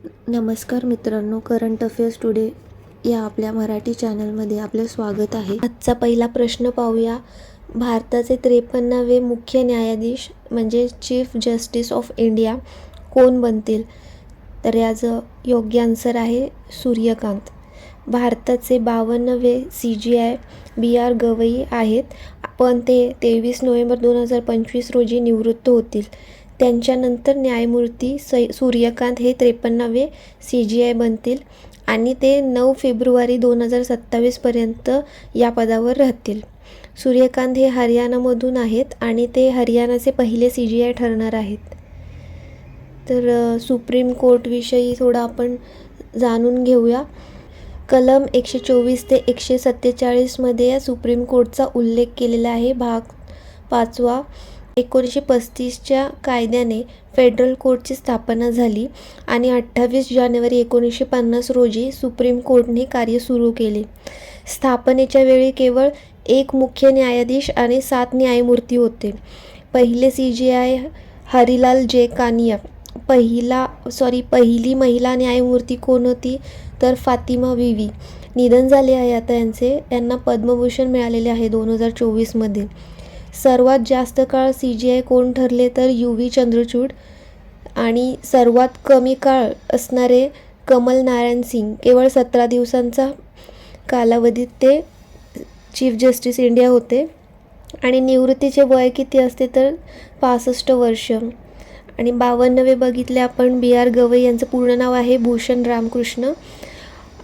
नमस्कार मित्रांनो, current affairs today या आपल्या मराठी चॅनलमध्ये आपले स्वागत आहे. आजचा पहिला प्रश्न पाहूया. भारताचे 53वे मुख्य न्यायाधीश म्हणजे चीफ जस्टिस ऑफ इंडिया कोण बनतील? तर याचं योग्य आन्सर आहे सूर्यकांत. भारताचे 52वे CJI BR गवई आहेत, पण ते 23 नोव्हेंबर 2025 रोजी निवृत्त होतील. त्यांच्यानंतर न्यायमूर्ती सूर्यकांत हे 53वे CJI बनतील आणि ते 9 फेब्रुवारी 2027 पर्यंत या पदावर राहतील. सूर्यकांत हे हरियाणामधून आहेत आणि ते हरियाणाचे पहिले CJI ठरणार आहेत. तर सुप्रीम कोर्टविषयी थोडं आपण जाणून घेऊया. कलम 124 ते 147 मध्ये या सुप्रीम कोर्टचा उल्लेख केलेला आहे. भाग 5. 1935च्या कायद्याने फेडरल कोर्टची स्थापना झाली आणि 28 जानेवारी 1950 रोजी सुप्रीम कोर्टने कार्य सुरू केले. स्थापनेच्या वेळी केवळ एक मुख्य न्यायाधीश आणि 7 न्यायमूर्ती होते. पहिले CJI हरिलाल जे कानिया. पहिली महिला न्यायमूर्ती कोण होती? तर फातिमा बीवी. निधन झाले आहे आता यांना पद्मभूषण मिळालेले आहे 2024 मध्ये. सर्वात जास्त काळ CJI कोण ठरले? तर UV चंद्रचूड. आणि सर्वात कमी काळ असणारे कमल नारायण सिंग. केवळ 17 दिवसांचा कालावधीत ते चीफ जस्टिस इंडिया होते. आणि निवृत्तीचे वय किती असते? तर 65 वर्ष. आणि 52वे बघितले आपण BR गवई. यांचं पूर्ण नाव आहे भूषण रामकृष्ण.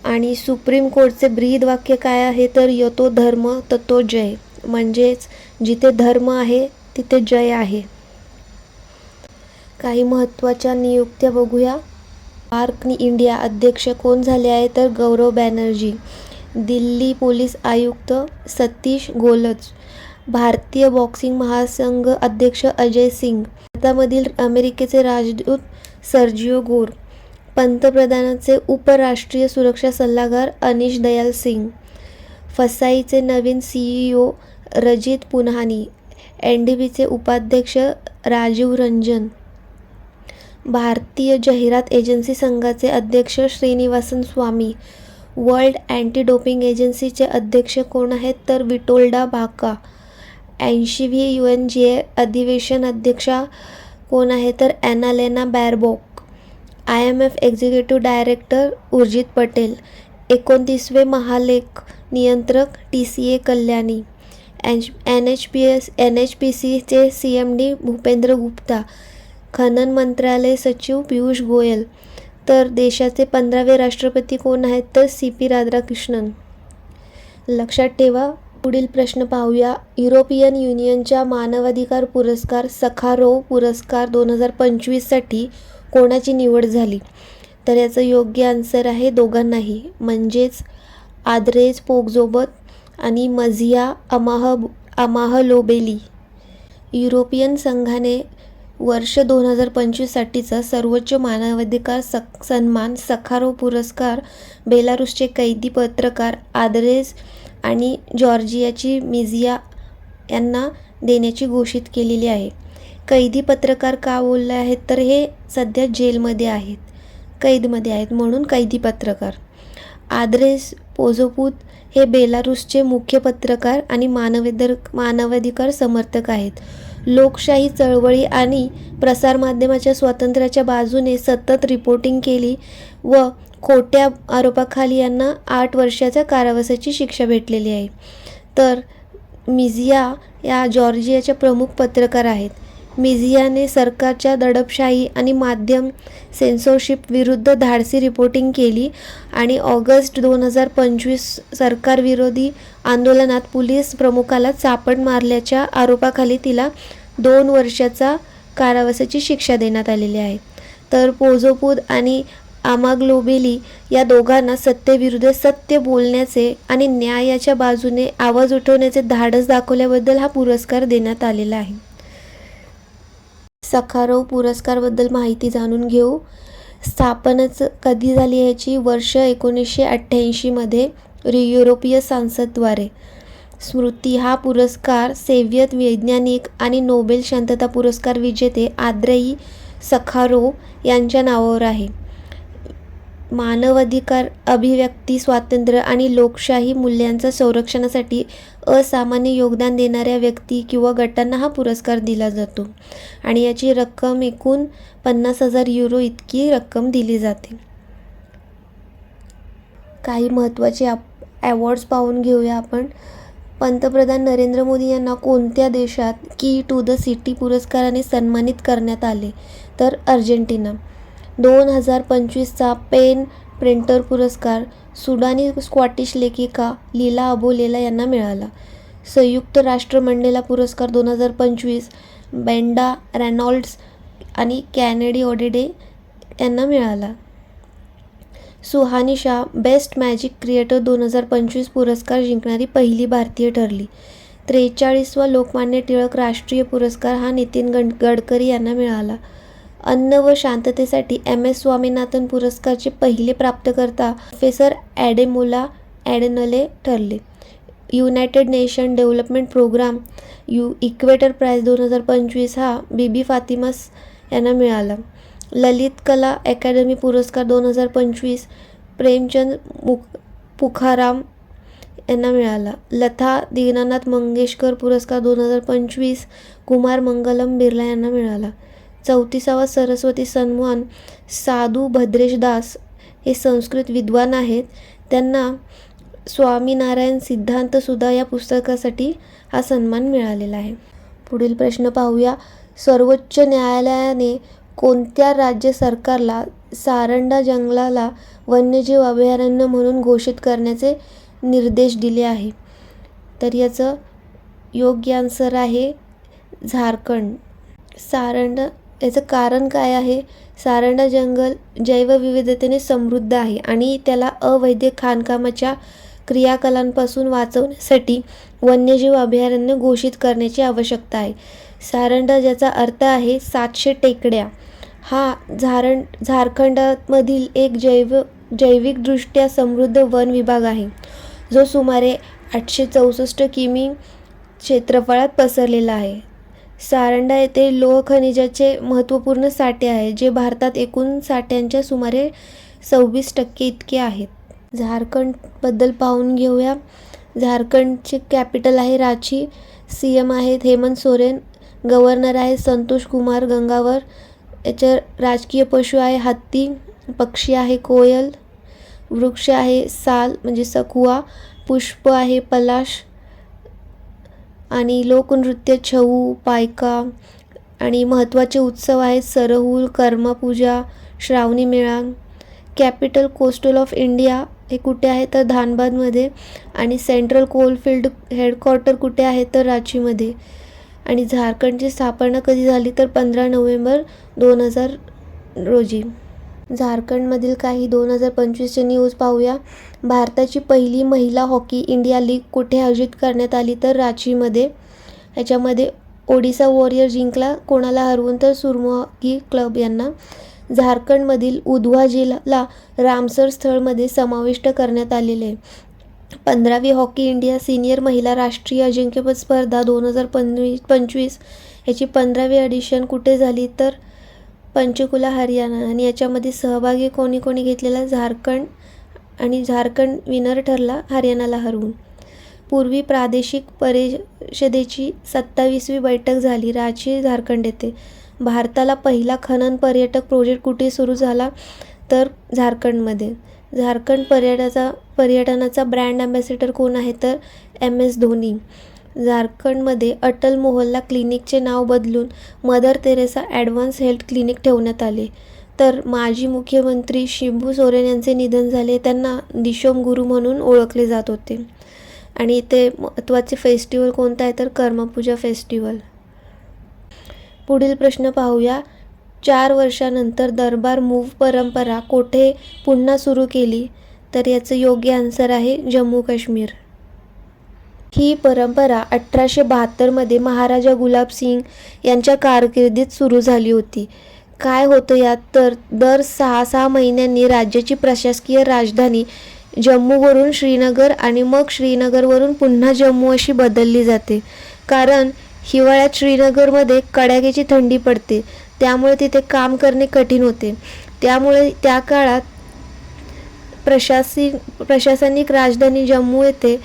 आणि सुप्रीम कोर्टचे ब्रीद वाक्य काय आहे? तर यतो धर्म ततो जय. म्हणजेच जिथे धर्म आहे तिथे जय आहे. काही महत्त्वाच्या नियुक्त्या बघूया. पार्क इंडिया अध्यक्ष कोण झाले आहे? तर गौरव बॅनर्जी. दिल्ली पोलीस आयुक्त सतीश गोलच. भारतीय बॉक्सिंग महासंघ अध्यक्ष अजय सिंग. भारतामधील अमेरिकेचे राजदूत सर्जिओ गोर. पंतप्रधानांचे उपराष्ट्रीय सुरक्षा सल्लागार अनिश दयाल सिंग. फसाईचे नवीन CEO रजित पुन्हानी. NDBचे उपाध्यक्ष राजीव रंजन. भारतीय जाहिरात एजन्सी संघाचे अध्यक्ष श्रीनिवासन स्वामी. वर्ल्ड अँटी डोपिंग एजन्सीचे अध्यक्ष कोण आहेत? तर विटोल्डा बाका. 80वी UNGA अधिवेशन अध्यक्षा कोण आहे? तर Annalena Baerbock. IMF executive director Urjit Patel. 29वे महालेख नियंत्रक TCA कल्याणी. NHPCचे CMD भूपेंद्र गुप्ता. खनन मंत्रालय सचिव पियुष गोयल. तर देशाचे 15वे राष्ट्रपती कोण आहेत? तर CP राधाकृष्णन. लक्षात ठेवा. पुढील प्रश्न पाहूया. युरोपियन युनियनच्या मानवाधिकार पुरस्कार सखारोव पुरस्कार 2025 साठी कोणाची निवड झाली? तर याचं योग्य आन्सर आहे दोघांनाही. म्हणजेच आद्रेज पोगजोबत आणि मझिया अमाहलोबेली. युरोपियन संघाने वर्ष 2025 साठीचा सर्वोच्च मानवाधिकार सन्मान सखारोव पुरस्कार बेलारूसचे कैदी पत्रकार आद्रेज आणि जॉर्जियाची मिझिया यांना देण्याची घोषित केलेली आहे. कैदी पत्रकार का बोलले आहेत? तर हे सध्या जेलमध्ये आहेत, कैदमध्ये आहेत, म्हणून कैदी पत्रकार. आद्रेज पोझोपूत हे बेलारूसचे मुख्य पत्रकार आणि मानवाधिकार समर्थक आहेत. लोकशाही चळवळी आणि प्रसारमाध्यमाच्या स्वातंत्र्याच्या बाजूने सतत रिपोर्टिंग केली व खोट्या आरोपाखाली यांना 8 वर्षाच्या कारावासाची शिक्षा भेटलेली आहे. तर मिझिया या जॉर्जियाच्या प्रमुख पत्रकार आहेत. मिझियाने सरकारच्या दडपशाही आणि माध्यम सेन्सॉरशिप विरुद्ध धाडसी रिपोर्टिंग केली आणि ऑगस्ट 2025 सरकारविरोधी आंदोलनात पोलीस प्रमुखाला चापड मारल्याच्या आरोपाखाली तिला 2 वर्षाचा कारावासाची शिक्षा देण्यात आलेली आहे. तर पोझोपूत आणि अमाग्लोबेली या दोघांना सत्तेविरुद्ध सत्य बोलण्याचे आणि न्यायाच्या बाजूने आवाज उठवण्याचे धाडस दाखवल्याबद्दल हा पुरस्कार देण्यात आलेला आहे. सखारोव पुरस्काराबद्दल माहिती जाणून घेऊ. स्थापनाच कधी झाली याची? वर्ष 1988 मध्ये युरोपीय संसदद्वारे. स्मृती हा पुरस्कार सोव्हिएत वैज्ञानिक आणि नोबेल शांतता पुरस्कार विजेते आंद्रेई सखारोव यांच्या नावावर आहे. मानवाधिकार, अभिव्यक्ती स्वातंत्र्य आणि लोकशाही मूल्यांच्या संरक्षणासाठी असामान्य योगदान देणाऱ्या व्यक्ती किंवा गटांना हा पुरस्कार दिला जातो आणि याची रक्कम एकूण 50,000 युरो इतकी रक्कम दिली जाते. काही महत्त्वाचे अवॉर्ड्स पाहून घेऊया आपण. पंतप्रधान नरेंद्र मोदी यांना कोणत्या देशात की टू द सिटी पुरस्काराने सन्मानित करण्यात आले? तर अर्जेंटिना. 2025चा पेन प्रिंटर पुरस्कार सुडानी स्कॉटिश लेखिका लीला अबोलेला यांना मिळाला. संयुक्त राष्ट्रमंडळाला पुरस्कार 2025 बेंडा रेनॉल्ड्स आणि कॅनेडी ओडेडे यांना मिळाला. Suhani Shah best magic creator 2025 पुरस्कार जिंकणारी पहिली भारतीय ठरली. 43वा लोकमान्य टिळक राष्ट्रीय पुरस्कार हा नितीन गडकरी यांना मिळाला. अन्न व शांततेसाठी MS स्वामीनाथन पुरस्कारचे पहिले प्राप्तकर्ता प्रोफेसर ॲडेमोला ॲडेनले ठरले. United Nation Development Programme Equator Prize 2025 हा बीबी फातिमा यांना मिळाला. ललित कला अकादमी पुरस्कार 2025 प्रेमचंद पुखाराम यांना मिळाला. लता दीनानाथ मंगेशकर पुरस्कार 2025 कुमार मंगलम बिर्ला यांना मिळाला. 34वा सरस्वती सन्मान साधू भद्रेश दास हे संस्कृत विद्वान आहेत. त्यांना स्वामीनारायण सिद्धांत सुधा या पुस्तकासाठी हा सन्मान मिळालेला आहे. पुढील प्रश्न पाहूया. सर्वोच्च न्यायालयाने कोणत्या राज्य सरकारला सारंडा जंगलाला वन्यजीव अभयारण्य म्हणून घोषित करण्याचे निर्देश दिले आहे? तर याचं योग्य आन्सर आहे झारखंड. सारंडा याचं कारण काय आहे? सारंडा जंगल जैवविविधतेने समृद्ध आहे आणि त्याला अवैध खाणकामाच्या क्रियाकलांपासून वाचवण्यासाठी वन्यजीव अभयारण्य घोषित करण्याची आवश्यकता आहे. सारंडा ज्याचा अर्थ आहे 700 टेकड्या, हा झारखंडमधील एक जैविकदृष्ट्या समृद्ध वन विभाग आहे जो सुमारे 864 किमी क्षेत्रफळात पसरलेला आहे. सारंडा येथे लोह खनिजाचे महत्त्वपूर्ण साठे आहेत जे भारतात एकूण साठ्यांच्या सुमारे 26% इतके आहेत. झारखंडबद्दल पाहून घेऊया. झारखंडचे कॅपिटल आहे रांची. CM आहेत हेमंत सोरेन. गव्हर्नर आहे संतोष कुमार गंगावर. याच्या राजकीय पशु आहे हत्ती. पक्षी आहे कोयल. वृक्ष आहे साल म्हणजे सखुआ. पुष्प आहे पलाश. आणि लोकनृत्य छऊ, पायका. आणि महत्त्वाचे उत्सव आहेत सरहुल, कर्मपूजा, श्रावणी मेळा. कॅपिटल कोस्टल ऑफ इंडिया हे कुठे आहे तर धानबादमध्ये. आणि सेंट्रल कोलफिल्ड हेडक्वार्टर कुठे आहे तर रांचीमध्ये. आणि झारखंडची स्थापना कधी झाली तर 15 नोव्हेंबर 2000 रोजी. झारखंडमधील काही 2025चे न्यूज पाहूया. भारताची पहिली महिला हॉकी इंडिया लीग कुठे आयोजित करण्यात आली तर रांचीमध्ये. याच्यामध्ये ओडिसा वॉरियर जिंकला कोणाला हरवून तर सुरमो हॉकी क्लब यांना. झारखंडमधील उधवा जिल्हा रामसर स्थळमध्ये समाविष्ट करण्यात आलेले आहे. 15वी हॉकी इंडिया सिनियर महिला राष्ट्रीय अजिंक्यपद स्पर्धा 2025 याची 15वी एडिशन कुठे झाली तर पंचकुला हरियाणा. आणि याच्यामध्ये सहभागी कोणी कोणी घेतलेला झारखंड. आणि झारखंड विनर ठरला हरियाणाला हरवून. पूर्वी प्रादेशिक परिषदेची 27वी बैठक झाली रांची झारखंड येथे. भारताला पहिला खनन पर्यटक प्रोजेक्ट कुठे सुरू झाला तर झारखंडमध्ये. झारखंड पर्यटनाचा ब्रँड ॲम्बॅसेडर कोण आहे तर MS धोनी. झारखंडमध्ये अटल मोहल्ला क्लिनिकचे नाव बदलून Mother Teresa advance health clinic ठेवण्यात आले. तर माजी मुख्यमंत्री शिबू सोरेन यांचे निधन झाले. त्यांना दिशोम गुरु म्हणून ओळखले जात होते. आणि इथे महत्त्वाचे फेस्टिवल कोणता आहे तर कर्मपूजा फेस्टिवल. पुढील प्रश्न पाहूया. 4 वर्षानंतर दरबार मूव्ह परंपरा कोठे पुन्हा सुरू केली तर याचं योग्य आन्सर आहे जम्मू काश्मीर. ही परंपरा 1872मध्ये महाराजा गुलाब सिंग यांच्या कारकिर्दीत सुरू झाली होती. काय होतं यात तर दर 6 महिन्यांनी राज्याची प्रशासकीय राजधानी जम्मूवरून श्रीनगर आणि मग श्रीनगरवरून पुन्हा जम्मू अशी बदलली जाते. कारण हिवाळ्यात श्रीनगरमध्ये कडाक्याची थंडी पडते त्यामुळे तिथे काम करणे कठीण होते. त्यामुळे त्या काळात प्रशासनिक राजधानी जम्मू येथे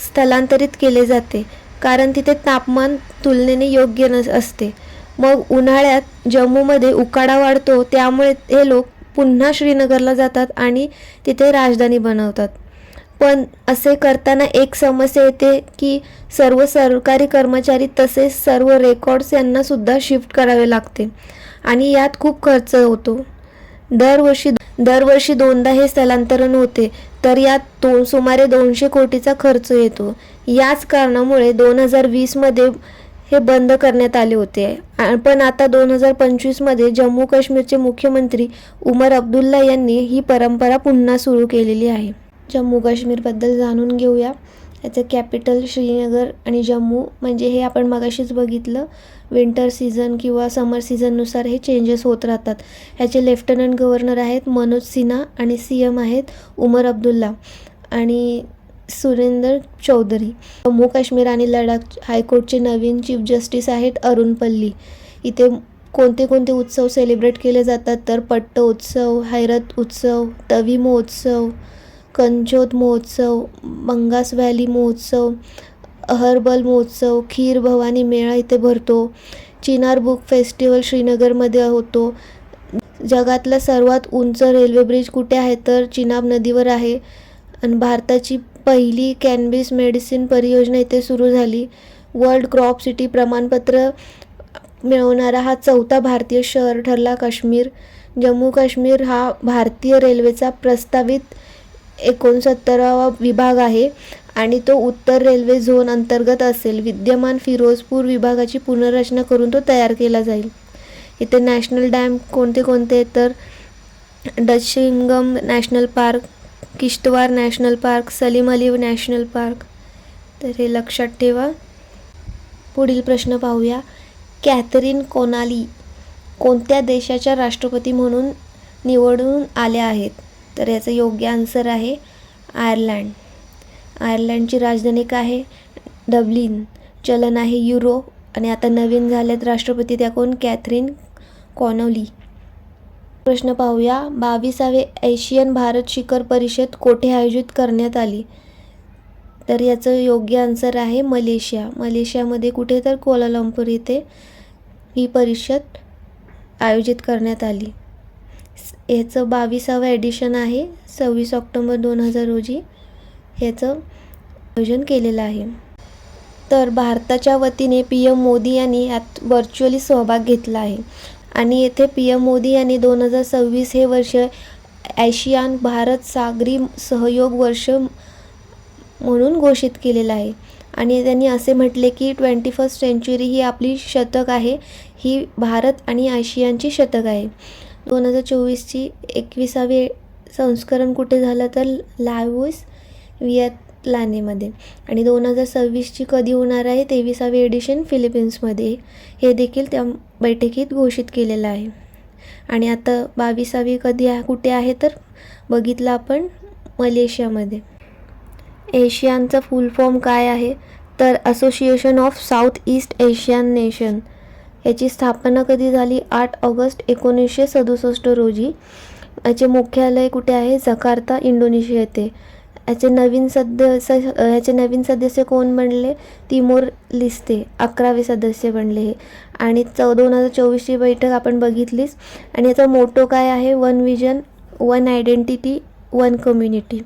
स्थलांतरित केले जाते, कारण तिथे तापमान तुलनेने योग्य असते. मग उन्हाळ्यात जम्मूमध्ये उकाडा वाढतो, त्यामुळे हे लोक पुन्हा श्रीनगरला जातात आणि तिथे राजधानी बनवतात. पण असे करताना एक समस्या येते की सर्व सरकारी कर्मचारी तसेच सर्व रेकॉर्ड्स यांना सुद्धा शिफ्ट करावे लागते आणि यात खूप खर्च होतो. दरवर्षी दोनदा हे स्थलांतरण होते, तर यात सुमारे 200 कोटीचा खर्च येतो. याच कारणामुळे 2020 मध्ये हे बंद करण्यात आले होते. पण आता 2025 मध्ये जम्मू काश्मीरचे मुख्यमंत्री उमर अब्दुल्ला यांनी ही परंपरा पुन्हा सुरू केलेली आहे. जम्मू काश्मीरबद्दल जाणून घेऊया. याचं कॅपिटल श्रीनगर आणि जम्मू म्हणजे हे आपण मगाशीच बघितलं, विंटर सीझन किंवा समर सीझननुसार हे चेंजेस होत राहतात. ह्याचे लेफ्टनंट गव्हर्नर आहेत मनोज सिन्हा आणि CM आहेत उमर अब्दुल्ला आणि सुरेंदर चौधरी. जम्मू काश्मीर आणि लडाख हायकोर्टचे नवीन चीफ जस्टिस आहेत अरुण पल्ली. इथे कोणते कोणते उत्सव सेलिब्रेट केले जातात तर पट्ट उत्सव, हैरत उत्सव, तवी महोत्सव, कंचोत महोत्सव, मंगास व्हॅली महोत्सव, अहरबल महोत्सव, खीर भवानी मेळा इथे भरतो. चिनार बुक फेस्टिवल श्रीनगरमध्ये होतो. जगातला सर्वात उंच रेल्वे ब्रिज कुठे आहे तर चिनाब नदीवर आहे. आणि भारताची पहिली कॅनबिस मेडिसिन परियोजना इथे सुरू झाली. वर्ल्ड क्रॉप सिटी प्रमाणपत्र मिळवणारा हा 4था भारतीय शहर ठरला काश्मीर. जम्मू काश्मीर हा भारतीय रेल्वेचा प्रस्तावित 69वा विभाग आहे आणि तो उत्तर रेल्वे झोन अंतर्गत असेल. विद्यमान फिरोजपूर विभागाची पुनर्रचना करून तो तयार केला जाईल. इथे नॅशनल डॅम कोणते कोणते तर Dachigam national park, Kishtwar national park, Salim Ali national park. तर हे लक्षात ठेवा. पुढील प्रश्न पाहूया. कॅथरीन कोनाली कोणत्या देशाच्या राष्ट्रपती म्हणून निवडून आल्या आहेत? तर याचं योग्य आन्सर आहे आयर्लंड. आयर्लंडची राजधानी काय आहे? डब्लिन. चलन आहे युरो आणि आता नवीन झाल्यात राष्ट्रपती त्या कोण? Catherine Connolly. प्रश्न पाहूया. 22वे एशियन भारत शिखर परिषद कोठे आयोजित करण्यात आली? तर याचं योग्य आन्सर आहे मलेशिया. मलेशियामध्ये कुठे तर कोलालंपूर इथे ही परिषद आयोजित करण्यात आली. याचं 22वे एडिशन आहे. 26 ऑक्टोबर 2000 रोजी ह्याचं आयोजन केलेलं आहे. तर भारताच्या वतीने PM मोदी यांनी यात व्हर्च्युअली सहभाग घेतला आहे आणि येथे PM मोदी यांनी 2026 हे वर्ष आशियान भारत सागरी सहयोग वर्ष म्हणून घोषित केलेलं आहे आणि त्यांनी असे म्हटले की 21st सेंचुरी ही आपली शतक आहे, ही भारत आणि आशियानची शतक आहे. 2024ची 21वे संस्करण कुठे झालं तर लाओस व्हिएतनाममध्ये आणि 2026ची कधी होणार आहे 23वे एडिशन फिलिपिन्समध्ये. हे देखील त्या बैठकीत घोषित केलेलं आहे. आणि आता 22वी कधी कुठे आहे तर बघितलं आपण मलेशियामध्ये. एशियानचा फुल फॉर्म काय आहे तर association of south east Asian nation. याची स्थापना कधी झाली? 8 ऑगस्ट 1967 रोजी. याचे मुख्यालय कुठे आहे? जकार्ता, इंडोनेशिया येथे. याचे नवीन सदस्य कोण बनले? तिमोर लिस्ते 11वे सदस्य बनले हे. आणि 2024ची बैठक आपण बघितलीच. आणि याचा मोटो काय आहे? One vision, one identity, one community.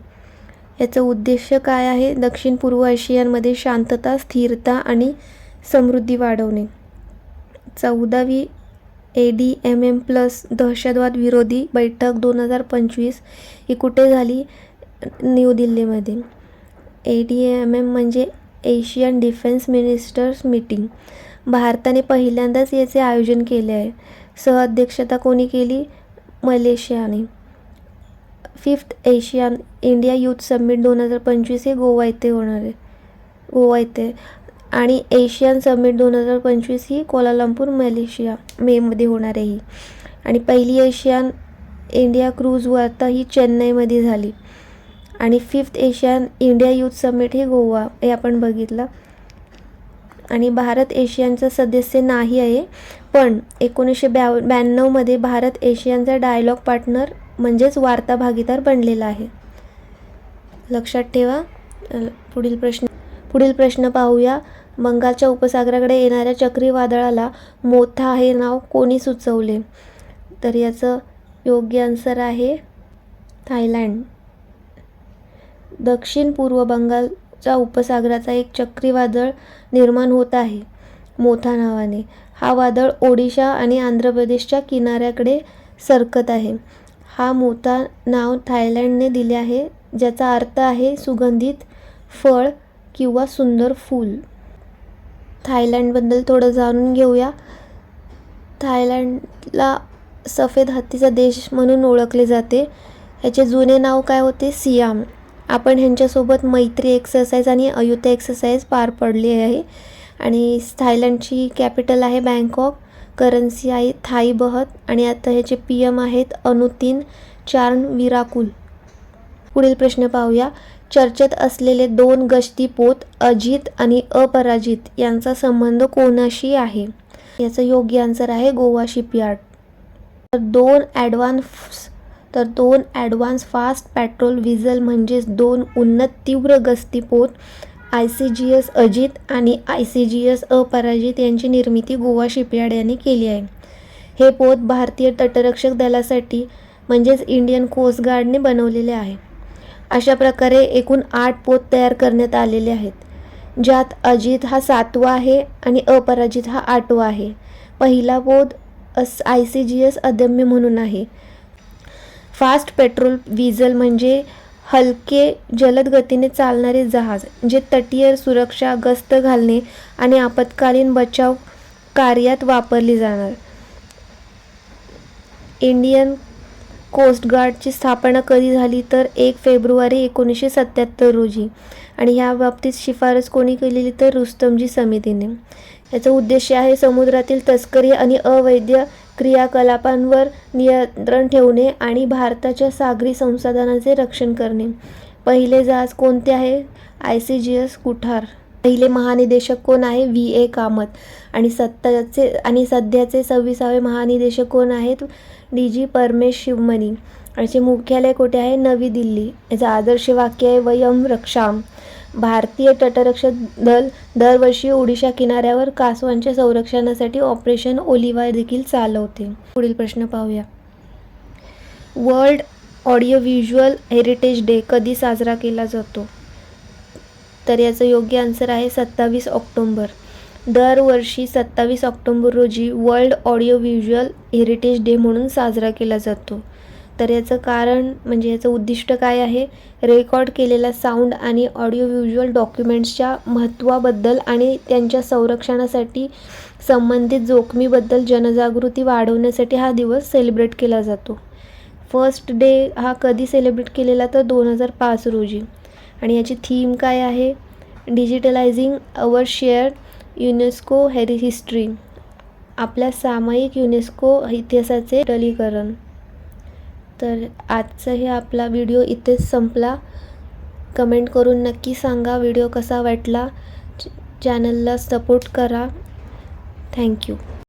याचं उद्देश काय आहे? दक्षिण पूर्व आशियामध्ये शांतता, स्थिरता आणि समृद्धी वाढवणे. 14वी ADMM+ दहशतवाद विरोधी बैठक 2025 ही कुठे झाली? न्यू दिल्लीमध्ये. ADMM म्हणजे एशियन डिफेन्स मिनिस्टर्स मीटिंग. भारताने पहिल्यांदाच याचे आयोजन केले आहे. सहअध्यक्षता कोणी केली? मलेशियाने. 5th Asian India youth summit 2025 हे गोवा येथे होणार आहे. गोवा येथे. आणि एशियन समिट 2025 ही कोलालंपूर मलेशिया मेमध्ये होणार आहे ही. आणि पहिली एशियन इंडिया क्रूज वार्ता ही चेन्नईमध्ये झाली. आणि 5th Asian India youth summit हे गोवा हे आपण बघितलं. आणि भारत एशियनचा सदस्य नाही आहे, पण 1992 मध्ये भारत एशियनचा डायलॉग पार्टनर म्हणजेच वार्ता भागीदार बनलेला आहे. लक्षात ठेवा. पुढील प्रश्न पाहूया. बंगालच्या उपसागराकडे येणाऱ्या चक्रीवादळाला मोथा हे नाव कोणी सुचवले? तर याचं योग्य आन्सर आहे थायलंड. दक्षिण पूर्व बंगालच्या उपसागराचा एक चक्रीवादळ निर्माण होत आहे मोथा नावाने. हा वादळ ओडिशा आणि आंध्र प्रदेशच्या किनाऱ्याकडे सरकत आहे. हा मोथा नाव थायलंडने दिले आहे, ज्याचा अर्थ आहे सुगंधित फळ किंवा सुंदर फूल. थायलंडबद्दल थोडं जाणून घेऊया. थायलंडला सफेद हत्तीचा देश म्हणून ओळखले जाते. याचे जुने नाव काय होते? सियाम. आपण ह्यांच्यासोबत मैत्री एक्सरसाइज आणि अयुता एक्सरसाइज पार पडली आहे. आणि थायलंडची कॅपिटल आहे बँकॉक. करन्सी आहे थाई बहत आणि आता ह्याचे PM आहेत अनुतिन चार्नविराकुल. पुढील प्रश्न पाहूया. चर्चेत असलेले 2 गस्तीपोत अजित आणि अपराजित यांचा संबंध कोणाशी आहे? याचं योग्य आन्सर आहे गोवा शिपयार्ड. तर दोन ॲडव्हान्स फास्ट पेट्रोल व्हेसल म्हणजेच 2 उन्नत तीव्र गस्तीपोत ICGS अजित आणि ICGS अपराजित यांची निर्मिती गोवा शिपयार्ड यांनी केली आहे. हे पोत भारतीय तटरक्षक दलासाठी म्हणजेच इंडियन कोस्ट गार्डने बनवलेले आहे. अशा प्रकारे एकूण 8 पोत तयार करण्यात आलेले आहेत, ज्यात अजित हा 7वा आहे आणि अपराजित हा 8वा आहे. पहिला पोत ICGS अदम्य म्हणून आहे. फास्ट पेट्रोल व्हेसल म्हणजे हलके जलद गतीने चालणारे जहाज जे तटीय सुरक्षा, गस्त घालणे आणि आपत्कालीन बचाव कार्यात वापरली जाणार. इंडियन कोस्ट गार्डची स्थापना कधी झाली? तर 1 फेब्रुवारी 1977 रोजी. आणि ह्या बाबतीत शिफारस कोणी केलेली? तर रुस्तमजी समितीने. याचा उद्देश आहे समुद्रातील तस्करी आणि अवैध क्रियाकलापांवर नियंत्रण ठेवणे आणि भारताच्या सागरी संसाधनांचे रक्षण करणे. पहिले जहाज कोणते आहे? ICGS कुठार. पहिले महानिदेशक कोण आहे? VA कामत. आणि सध्याचे 26वे महानिदेशक कोण आहेत? DG परमेश शिवमणी. याचे मुख्यालय कुठे आहे? नवी दिल्ली. याचं आदर्श वाक्य आहे वयम रक्षाम. भारतीय तटरक्षक दल दरवर्षी ओडिशा किनाऱ्यावर कासवांच्या संरक्षणासाठी ऑपरेशन ओलिव्हा देखील चालवते. पुढील प्रश्न पाहूया. World audio visual heritage day कधी साजरा केला जातो? तर याचं योग्य आन्सर आहे 27 ऑक्टोबर. दरवर्षी 27 ऑक्टोबर रोजी world audio visual heritage day म्हणून साजरा केला जातो. तर याचं कारण म्हणजे याचं उद्दिष्ट काय आहे? रेकॉर्ड केलेला साऊंड आणि ऑडिओ व्हिज्युअल डॉक्युमेंट्सच्या महत्त्वाबद्दल आणि त्यांच्या संरक्षणासाठी संबंधित जोखमीबद्दल जनजागृती वाढवण्यासाठी हा दिवस सेलिब्रेट केला जातो. फर्स्ट डे हा कधी सेलिब्रेट केलेला? तर 2005 रोजी. आणि याची थीम काय आहे? Digitalizing our shared UNESCO history. आपल्या सामायिक युनेस्को इतिहासाचे डिजिटलीकरण. तर आजचा हे आपला व्हिडिओ इथेच संपला. कमेंट करून नक्की सांगा व्हिडिओ कसा वाटला. चॅनलला सपोर्ट करा. थँक्यू.